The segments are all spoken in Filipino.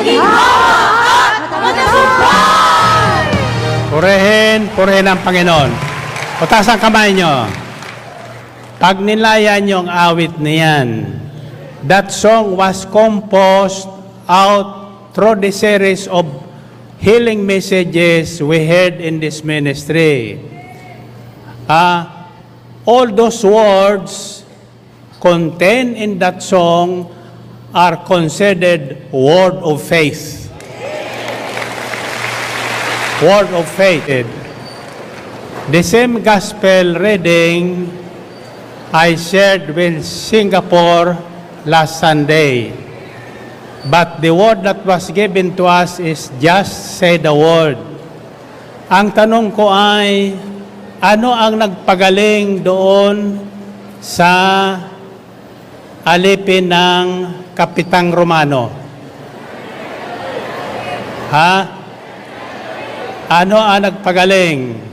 maginhawa at matagumpay! Purihin ang Panginoon. Utaas ang kamay nyo. Pag nilayan yung awit niyan, that song was composed out through the series of healing messages we heard in this ministry. All those words contained in that song are considered word of faith. Word of faith. The same gospel reading I shared with Singapore last Sunday. But the word that was given to us is just say the word. Ang tanong ko ay, ano ang nagpagaling doon sa alipin ng Kapitang Romano? Ano ang nagpagaling?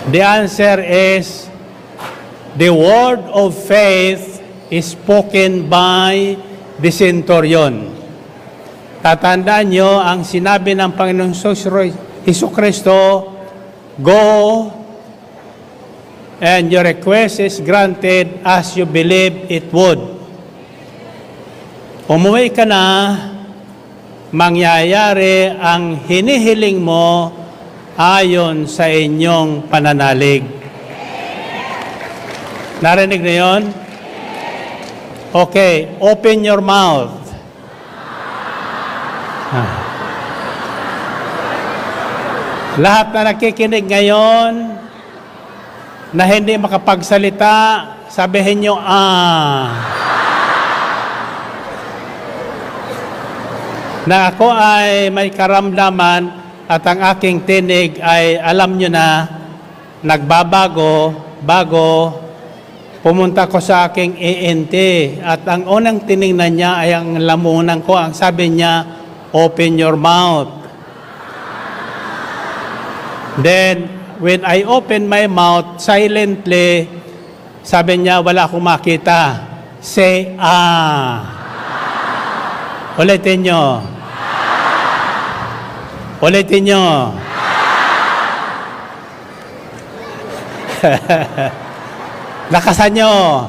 The answer is, the word of faith is spoken by the centurion. Tatandaan nyo ang sinabi ng Panginoong Jesucristo, go and your request is granted as you believe it would. Umuwi ka na, mangyayari ang hinihiling mo ayon sa inyong pananalig. Narinig na yun? Okay, open your mouth. Lahat na nakikinig ngayon na hindi makapagsalita, sabihin nyo, na ako ay may karamdaman at ang aking tinig ay alam nyo na nagbabago bago pumunta ko sa aking ENT. At ang unang tinignan niya ay ang lamunan ko. Ang sabi niya, open your mouth. Then, when I open my mouth silently, sabi niya, wala akong makita. Say, Ulitin nyo. Ulitin nyo. Lakasan nyo.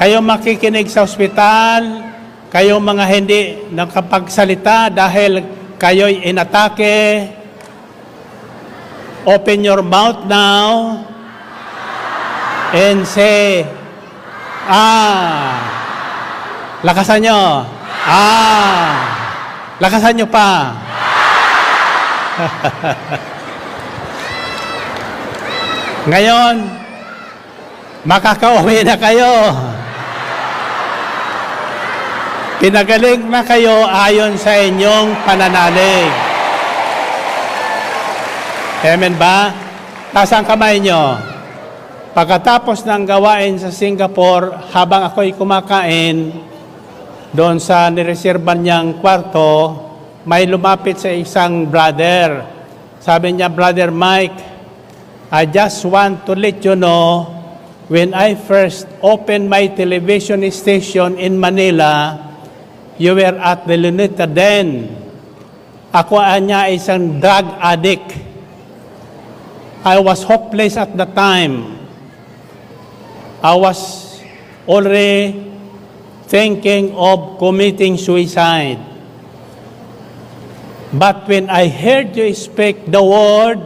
Kayo makikinig sa ospital, kayo mga hindi nakapagsalita dahil kayo'y inatake, open your mouth now and say, Lakasan nyo. Lakasan nyo pa. Ngayon, makakauwi na kayo. Pinagaling na kayo ayon sa inyong pananalig. Amen ba? Taas ang kamay nyo. Pagkatapos ng gawain sa Singapore, habang ako'y kumakain, doon sa nireserban niyang kwarto, may lumapit sa isang brother. Sabi niya, Brother Mike, I just want to let you know, when I first opened my television station in Manila, you were at the Luneta Den. Ako niya isang drug addict. I was hopeless at the time. I was already thinking of committing suicide. But when I heard you speak the word,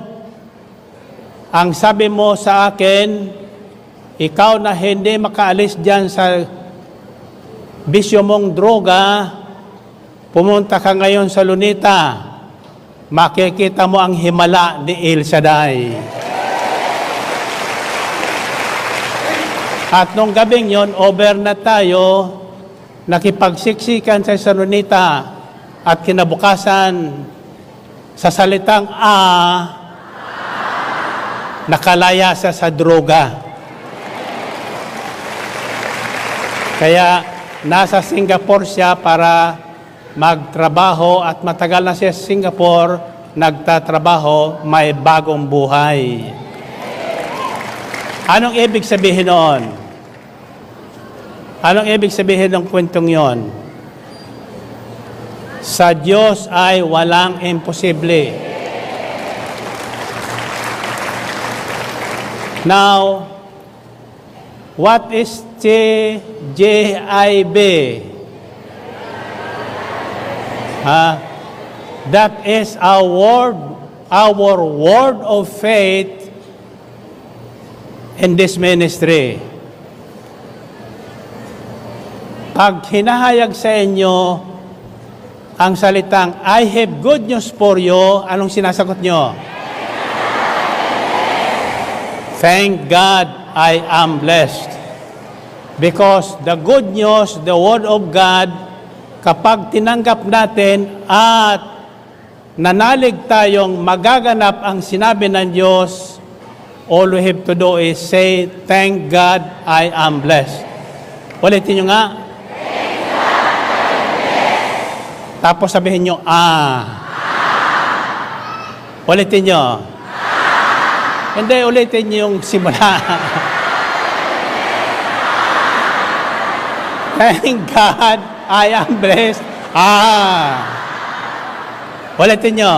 ang sabi mo sa akin, ikaw na hindi makaalis dyan sa bisyo mong droga, pumunta ka ngayon sa Luneta, makikita mo ang himala ni El Shaddai. At nung gabing yon, over na tayo, nakipagsiksikan sa Luneta, at kinabukasan, sa salitang nakalaya siya sa droga. Kaya nasa Singapore siya para magtrabaho at matagal na siya sa Singapore, nagtatrabaho, may bagong buhay. Anong ibig sabihin noon? Anong ibig sabihin ng kwentong yon? Sa Diyos ay walang imposible. Now, what is TJIB? That is our word of faith in this ministry. Pag hinahayag sa inyo ang salitang, I have good news for you, anong sinasagot nyo? Thank God I am blessed. Because the good news, the Word of God, kapag tinanggap natin at nanalig tayong magaganap ang sinabi ng Diyos, all we have to do is say, thank God I am blessed. Ulitin nyo nga. Thank God I am blessed. Tapos sabihin nyo, Ulitin nyo. Hindi, ulitin nyo yung simula. Thank God I am blessed. Ulitin nyo.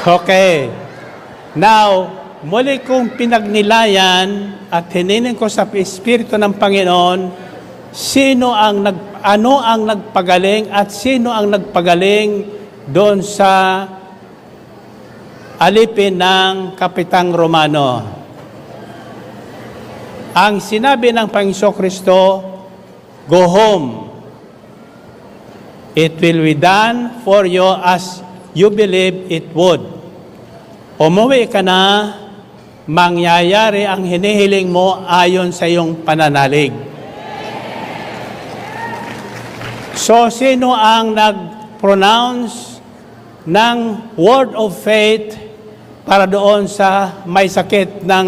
Okay. Now, muli kong pinagnilayan at hininin ko sa Espiritu ng Panginoon ano ang nagpagaling at sino ang nagpagaling doon sa alipin ng Kapitang Romano. Ang sinabi ng Panginoong Kristo, go home. It will be done for you as you believe it would. Umuwi ka na, mangyayari ang hinihiling mo ayon sa iyong pananalig. So, sino ang nag-pronounce ng word of faith para doon sa may sakit ng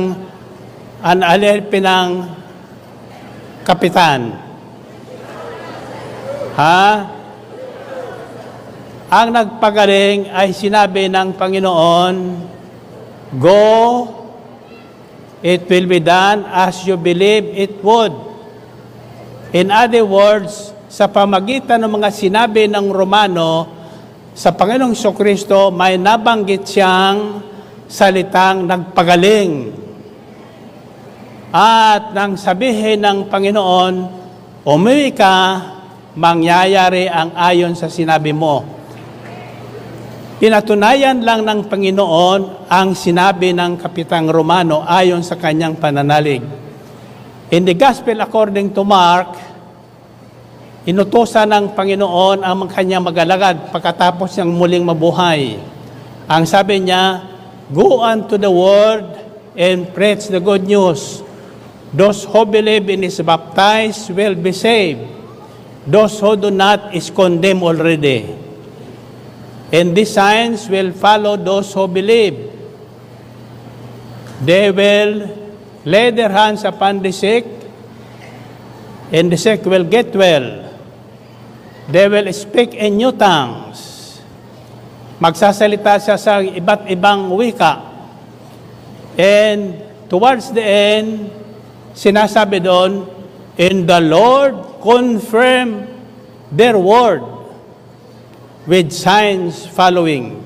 alipin ng kapitan? Ang nagpagaling ay sinabi ng Panginoon, go, it will be done as you believe it would. In other words, sa pamagitan ng mga sinabi ng Romano, sa Panginoong Kristo, may nabanggit siyang salitang nagpagaling. At nang sabihin ng Panginoon, umuwi ka, mangyayari ang ayon sa sinabi mo. Pinatunayan lang ng Panginoon ang sinabi ng Kapitang Romano ayon sa kanyang pananalig. In the Gospel according to Mark, inutosan ng Panginoon ang kanyang mag-alagad pagkatapos niyang muling mabuhay. Ang sabi niya, go unto the world and preach the good news. Those who believe and is baptized will be saved. Those who do not is condemned already. And these signs will follow those who believe. They will lay their hands upon the sick, and the sick will get well. They will speak in new tongues. Magsasalita siya sa iba't ibang wika. And towards the end, sinasabi doon, and the Lord confirm their word with signs following.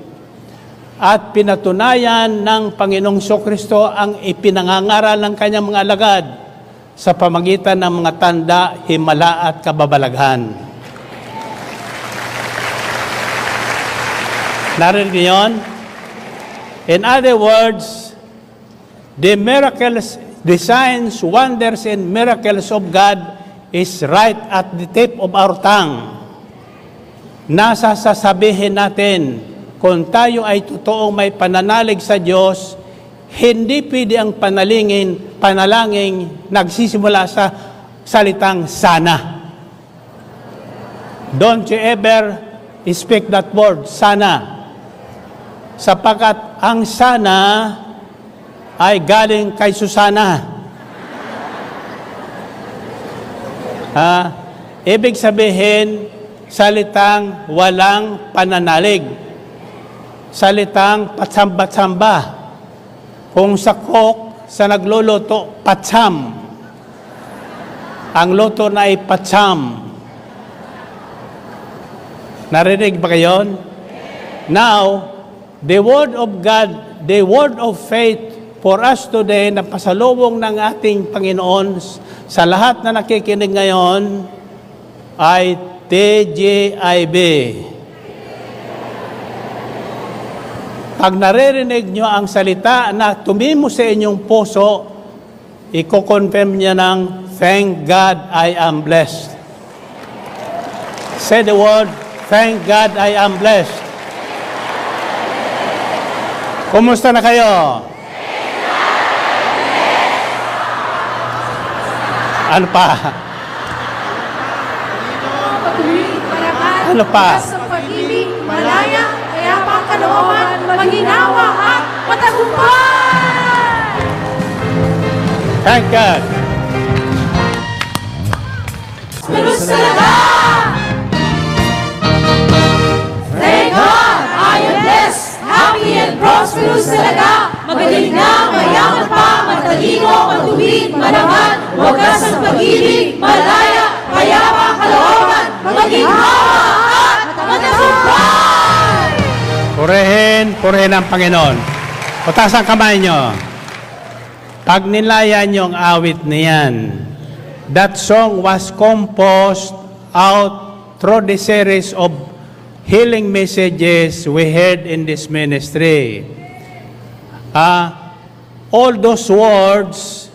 At pinatunayan ng Panginoong Kristo ang ipinangangaral ng kanyang mga alagad sa pamagitan ng mga tanda, himala at kababalaghan. Narinig niyo yun? In other words, the miracles, the signs, wonders, and miracles of God is right at the tip of our tongue. Nasa sasabihin natin, kung tayo ay totoong may pananalig sa Diyos, hindi pwede ang panalangin nagsisimula sa salitang sana. Don't you ever speak that word, sana. Sapagkat ang sana ay galing kay Susana. Ibig sabihin, salitang walang pananalig. Salitang patsamba-tsamba. Kung sa cook, sa nagluluto, patsam. Ang luto na ay patsam. Narinig ba kayo? Now, the Word of God, the Word of faith for us today na pasalubong ng ating Panginoon sa lahat na nakikinig ngayon ay TGIB. Pag naririnig nyo ang salita na tumimo sa inyong puso, i-confirm niya ng, thank God I am blessed. Say the word, thank God I am blessed. Kumusta na kayo? Ano pa? Ano pa? Sa pag-ibig, malaya, kaya pa kalooban, maginawa at matagumpay! Thank God. Prosperous talaga! Thank God, I am blessed, happy and prosperous talaga. Magaling na, mayaman pa, matalino, matuwid, manaman, wagas ang pag-ibig, malaya, kaya pa kalooban, maginawa at matagumpay! Purihin ang Panginoon. Pataas ang kamay nyo. Pag nilayan nyo ang awit niyan, that song was composed out through the series of healing messages we heard in this ministry. All those words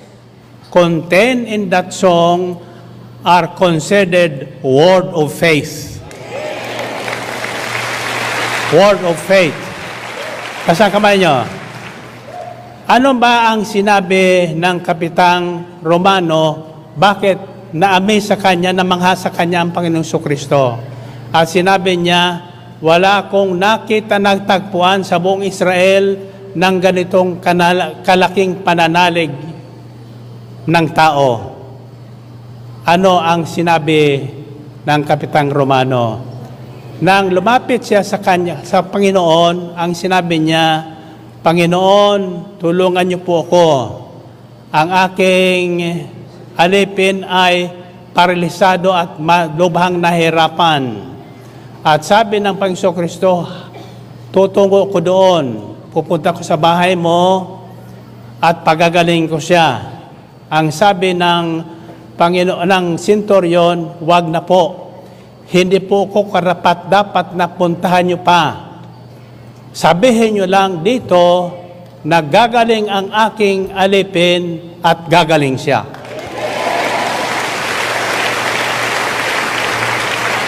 contained in that song are considered word of faith. Word of faith. Kasang kamay nyo. Ano ba ang sinabi ng Kapitang Romano? Bakit na-amaze sa kanya, namangha sa kanya ang Panginoong Kristo? At sinabi niya, wala akong nakita nagtagpuan sa buong Israel ng ganitong kalaking pananalig ng tao. Ano ang sinabi ng Kapitang Romano? Nang lumapit siya sa kanya, sa Panginoon, ang sinabi niya, Panginoon, tulungan niyo po ako. Ang aking alipin ay paralisado at lubhang nahirapan. At sabi ng Panginoong Kristo, tutungo ko doon. Pupunta ko sa bahay mo at pagagaling ko siya. Ang sabi ng Panginoon ng senturyon, wag na po. Hindi po ko karapat-dapat na puntahan nyo pa. Sabihin nyo lang dito na gagaling ang aking alipin at gagaling siya.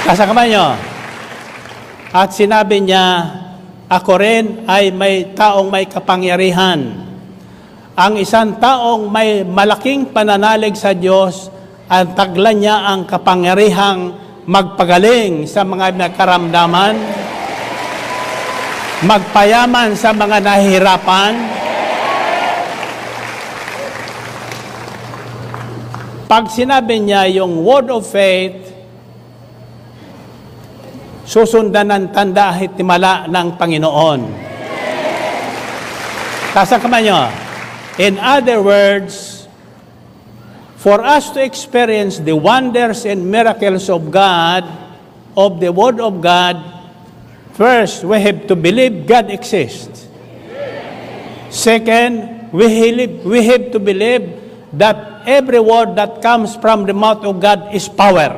Nasa kamay nyo. At sinabi niya, ako rin ay may taong may kapangyarihan. Ang isang taong may malaking pananalig sa Diyos, ang taglan niya ang kapangyarihang magpagaling sa mga nakaramdaman, magpayaman sa mga nahihirapan. Pag sinabi niya yung word of faith, susundan ng tanda at timala ng Panginoon. Kasang kamay nyo. In other words, for us to experience the wonders and miracles of God, of the Word of God, first, we have to believe God exists. Second, we have to believe that every word that comes from the mouth of God is power.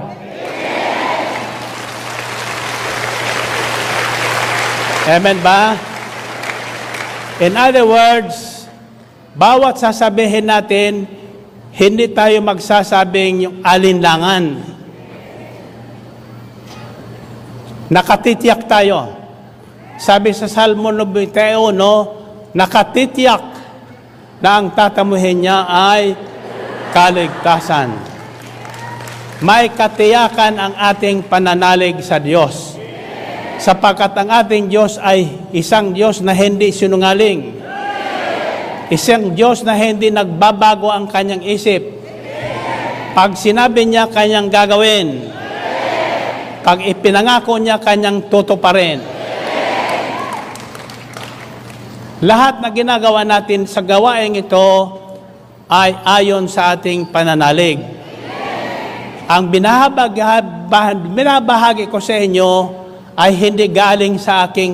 Amen ba? In other words, bawat sasabihin natin, hindi tayo magsasabing yung alinlangan. Nakatitiyak tayo. Sabi sa Salmo 91, nakatitiyak na ang tatamuhin niya ay kaligtasan. May katiyakan ang ating pananalig sa Diyos. Sapagkat ang ating Diyos ay isang Diyos na hindi sinungaling. Isang Diyos na hindi nagbabago ang kanyang isip. Pag sinabi niya, kanyang gagawin. Pag ipinangako niya, kanyang tutuparin. Lahat na ginagawa natin sa gawaing ito ay ayon sa ating pananalig. Ang binabahagi ko sa inyo ay hindi galing sa aking